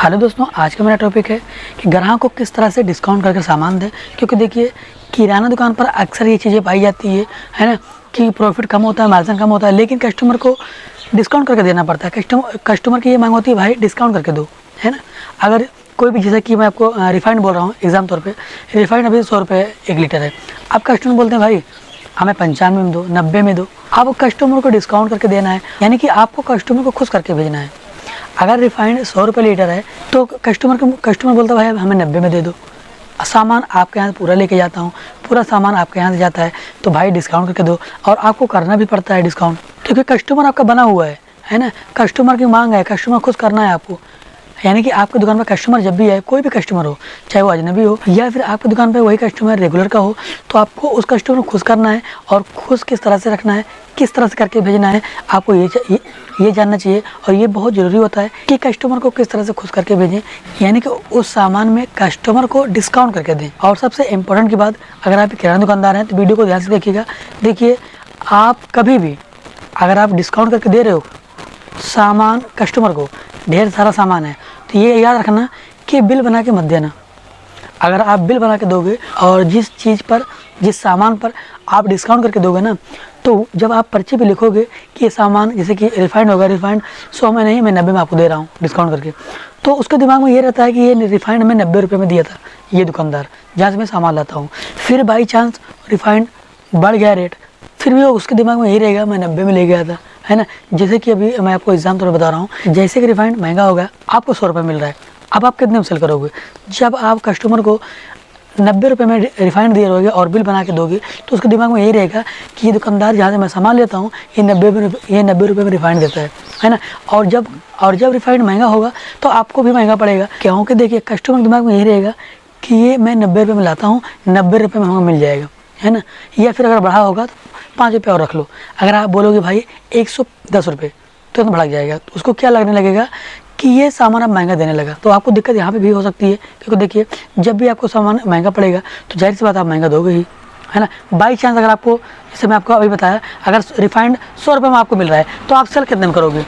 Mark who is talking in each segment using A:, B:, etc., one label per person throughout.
A: Hello दोस्तों, आज का मेरा टॉपिक है कि ग्राहक को किस तरह से डिस्काउंट करके सामान दें। क्योंकि देखिए, किराना दुकान पर अक्सर ये चीज़ें पाई जाती है ना, कि प्रॉफिट कम होता है, मार्जिन कम होता है, लेकिन कस्टमर को डिस्काउंट करके देना पड़ता है। कस्टमर की ये मांग होती है, भाई डिस्काउंट करके दो, है ना। अगर कोई भी, जैसे कि मैं आपको रिफाइंड बोल रहा हूँ एग्जाम तौर पे, रिफाइंड अभी 100 रुपये 1 लीटर है। अब कस्टमर बोलते हैं भाई हमें 95 में दो, 90 में दो। आपको कस्टमर को डिस्काउंट करके देना है, यानी कि आपको कस्टमर को खुश करके भेजना है। अगर रिफाइंड 100 रुपये लीटर है तो कस्टमर बोलता है भाई हमें 90 में दे दो। सामान आपके यहाँ से पूरा लेके जाता हूँ, पूरा सामान आपके यहाँ से जाता है, तो भाई डिस्काउंट करके दो। और आपको करना भी पड़ता है डिस्काउंट, क्योंकि कस्टमर आपका बना हुआ है ना। कस्टमर की मांग है, कस्टमर खुश करना है आपको। यानी कि आपकी दुकान पर कस्टमर जब भी है, कोई भी कस्टमर हो, चाहे वो अजनबी हो या फिर आपकी दुकान पर वही कस्टमर रेगुलर का हो, तो आपको उस कस्टमर को खुश करना है। और खुश किस तरह से रखना है, किस तरह से करके भेजना है, आपको ये जानना चाहिए। और ये बहुत ज़रूरी होता है कि कस्टमर को किस तरह से खुश करके भेजें, यानी कि उस सामान में कस्टमर को डिस्काउंट करके दें। और सबसे इम्पोर्टेंट की बात, अगर आप किराना दुकानदार हैं तो वीडियो को ध्यान से देखिएगा। देखिए, आप कभी भी अगर आप डिस्काउंट करके दे रहे हो सामान कस्टमर को, ढेर सारा सामान है, तो ये याद रखना कि बिल बना के मत देना। अगर आप बिल बना के दोगे और जिस चीज़ पर, जिस सामान पर आप डिस्काउंट करके दोगे ना, तो जब आप पर्चे पे लिखोगे कि ये सामान, जैसे कि रिफाइंड होगा, रिफाइंड 100 में नहीं, मैं 90 में आपको दे रहा हूँ डिस्काउंट करके, तो उसके दिमाग में ये रहता है कि ये रिफाइंड में 90 रुपये में दिया था ये दुकानदार, जहाँ से मैं सामान लाता हूँ। फिर बाई चांस रिफाइंड बढ़ गया रेट, फिर भी उसके दिमाग में यही रहेगा मैं 90 में ले गया था, है ना। जैसे कि अभी मैं आपको एग्जाम तौर पर बता रहा हूँ, जैसे कि रिफाइंड महंगा होगा, आपको 100 रुपये मिल रहा है, अब आप कितने में सेल करोगे? जब आप कस्टमर को 90 रुपये में रिफाइंड दिए रहोगे और बिल बना के दोगे, तो उसके दिमाग में यही रहेगा कि ये दुकानदार जहाँ से मैं सामान लेता हूँ ये 90 रुपये में रिफाइंड देता है ना। और जब रिफाइंड महंगा होगा तो आपको भी महंगा पड़ेगा। क्योंकि देखिए, कस्टमर के दिमाग में यही रहेगा कि ये मैं 90 रुपये में लाता हूँ, 90 रुपये में हमें मिल जाएगा, है ना। या फिर अगर बढ़ा होगा तो 5 रुपये और रख लो। अगर आप बोलोगे भाई 110 रुपये, तो भड़क जाएगा। तो उसको क्या लगने लगेगा कि ये सामान अब महंगा देने लगा। तो आपको दिक्कत यहाँ पे भी हो सकती है, क्योंकि देखिए, जब भी आपको सामान महंगा पड़ेगा तो जाहिर सी बात आप महंगा दोगे ही, है ना। बाई चांस अगर आपको, जैसे मैं आपको अभी बताया, अगर रिफाइंड 100 रुपये में आपको मिल रहा है, तो आप सेल कितने में करोगे?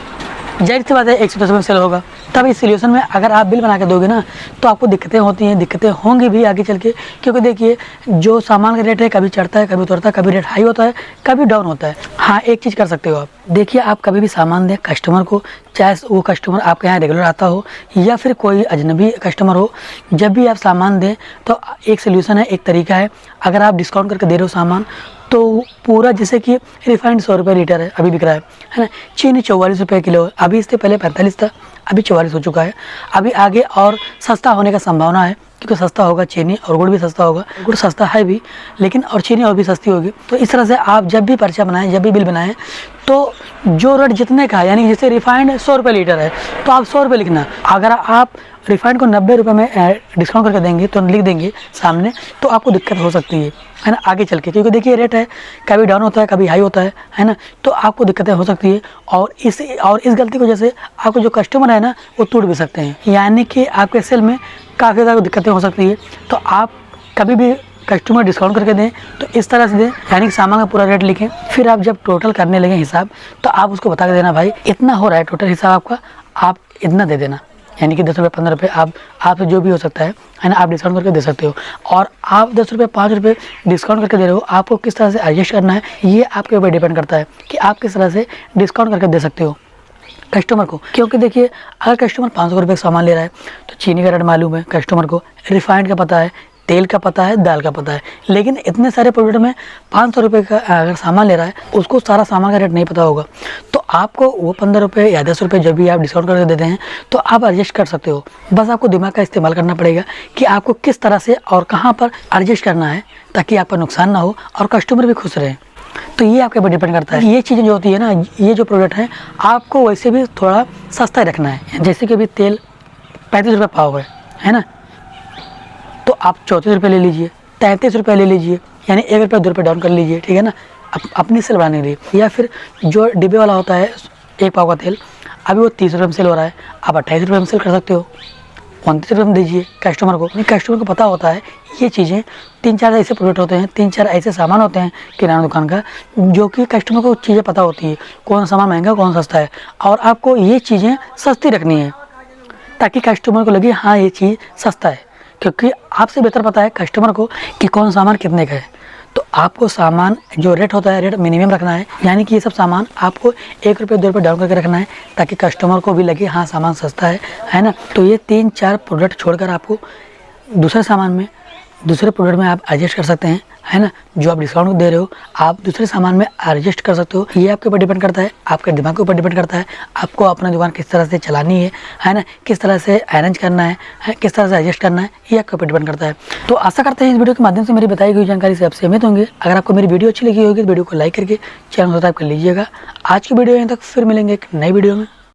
A: जाहिर सी बात है 110 रुपये में सेल होगा। तब इस सोल्यूशन में अगर आप बिल बना के दोगे ना, तो आपको दिक्कतें होती हैं, दिक्कतें होंगी भी आगे चल के। क्योंकि देखिए, जो सामान का रेट है कभी चढ़ता है, कभी उतरता है, कभी रेट हाई होता है, कभी डाउन होता है। हाँ, एक चीज़ कर सकते हो आप, देखिए, आप कभी भी सामान दें कस्टमर को, चाहे वो कस्टमर आपके यहाँ रेगुलर आता हो या फिर कोई अजनबी कस्टमर हो, जब भी आप सामान दें तो एक सोल्यूशन है, एक तरीका है। अगर आप डिस्काउंट करके दे रहे हो सामान, तो पूरा, जैसे कि रिफाइंड 100 रुपये लीटर है, अभी बिक रहा है ना। चीनी 44 रुपये किलो है, अभी इससे पहले 45 था, अभी 44 हो चुका है। अभी आगे और सस्ता होने का संभावना है, क्योंकि सस्ता होगा चीनी, और गुड़ भी सस्ता होगा। गुड़ सस्ता है भी, लेकिन और चीनी और भी सस्ती होगी। तो इस तरह से आप जब भी पर्चा बनाएं, जब भी बिल बनाएं, तो जो रेट जितने का है, यानी जैसे रिफाइंड 100 रुपये लीटर है, तो आप 100 रुपये लिखना। अगर आप रिफाइंड को 90 रुपये में डिस्काउंट करके देंगे, तो लिख देंगे सामने, तो आपको दिक्कत हो सकती है ना, आगे चल के। क्योंकि देखिए, रेट है, कभी डाउन होता है, कभी हाई होता है ना। तो आपको दिक्कतें हो सकती है, और इस गलती की वजह से आपको जो कस्टमर है ना, वो टूट भी सकते हैं, यानी कि आपके सेल में काफ़ी ज़्यादा दिक्कतें हो सकती है। तो आप कभी भी कस्टमर डिस्काउंट करके दें तो इस तरह से दें, यानी कि सामान का पूरा रेट लिखें। फिर आप जब टोटल करने लगे हिसाब, तो आप उसको बता के देना, भाई इतना हो रहा है टोटल हिसाब आपका, आप इतना दे देना। यानी कि 10 रुपये 15 रुपये आपसे जो भी हो सकता है ना, आप डिस्काउंट करके दे सकते हो। और आप 10 रुपये 5 रुपये डिस्काउंट करके दे रहे हो, आपको किस तरह से एडजस्ट करना है, ये आपके ऊपर डिपेंड करता है कि आप किस तरह से डिस्काउंट करके दे सकते हो कस्टमर को। क्योंकि देखिए, अगर कस्टमर 500 रुपये का सामान ले रहा है, तो चीनी का रेट मालूम है कस्टमर को, रिफाइंड का पता है, तेल का पता है, दाल का पता है, लेकिन इतने सारे प्रोडक्ट में 500 रुपये का अगर सामान ले रहा है, उसको सारा सामान का रेट नहीं पता होगा। तो आपको वो 15 रुपये या 10 रुपये जब भी आप डिस्काउंट करके देते हैं, तो आप एडजस्ट कर सकते हो। बस आपको दिमाग का इस्तेमाल करना पड़ेगा कि आपको किस तरह से और कहाँ पर एडजस्ट करना है, ताकि आपका नुकसान ना हो और कस्टमर भी खुश रहे। तो ये आपके ऊपर डिपेंड करता है। ये चीज़ें जो होती है ना, ये जो प्रोडक्ट हैं, आपको वैसे भी थोड़ा सस्ता ही रखना है। जैसे कि अभी तेल 35 रुपये पाव है ना, तो आप 34 रुपये ले लीजिए, 33 रुपये ले लीजिए, यानी 1 रुपये 2 रुपये डाउन कर लीजिए, ठीक है ना, अपनी सेल बढ़ाने के लिए। या फिर जो डिब्बे वाला होता है 1 पाव का तेल, अभी वो 30 रुपये में सेल हो रहा है, आप 28 रुपये में सेल कर सकते हो, 29 रुपये में दीजिए कस्टमर को। कस्टमर को पता होता है ये चीज़ें, 3-4 ऐसे प्रोडक्ट होते हैं, 3-4 ऐसे सामान होते हैं किराना दुकान का, जो कि कस्टमर को चीज़ें पता होती है, कौन सा सामान महंगा कौन सस्ता है, और आपको ये चीज़ें सस्ती रखनी है। ताकि कस्टमर को लगे हाँ ये चीज़ सस्ता है, क्योंकि आपसे बेहतर पता है कस्टमर को कि कौन सामान कितने का है। तो आपको सामान जो रेट होता है रेट मिनिमम रखना है, यानी कि ये सब सामान आपको 1 रुपये 2 रुपये डाउन करके रखना है ताकि कस्टमर को भी लगे हाँ सामान सस्ता है ना। तो ये 3-4 प्रोडक्ट छोड़कर आपको दूसरे प्रोडक्ट में आप एडजस्ट कर सकते हैं, है ना। जो आप डिस्काउंट दे रहे हो आप दूसरे सामान में एडजस्ट कर सकते हो। ये आपके ऊपर डिपेंड करता है, आपके दिमाग के ऊपर डिपेंड करता है, आपको अपना दुकान किस तरह से चलानी है ना, किस तरह से अरेंज करना है, किस तरह से एडजस्ट करना है, ये आपके ऊपर डिपेंड करता है। तो आशा करते हैं इस वीडियो के माध्यम से मेरी बताई गई जानकारी से आप सहमत होंगे। अगर आपको मेरी वीडियो अच्छी लगी होगी तो वीडियो को लाइक करके चैनल सब्सक्राइब कर लीजिएगा। आज की वीडियो यहाँ तक, फिर मिलेंगे एक नई वीडियो में।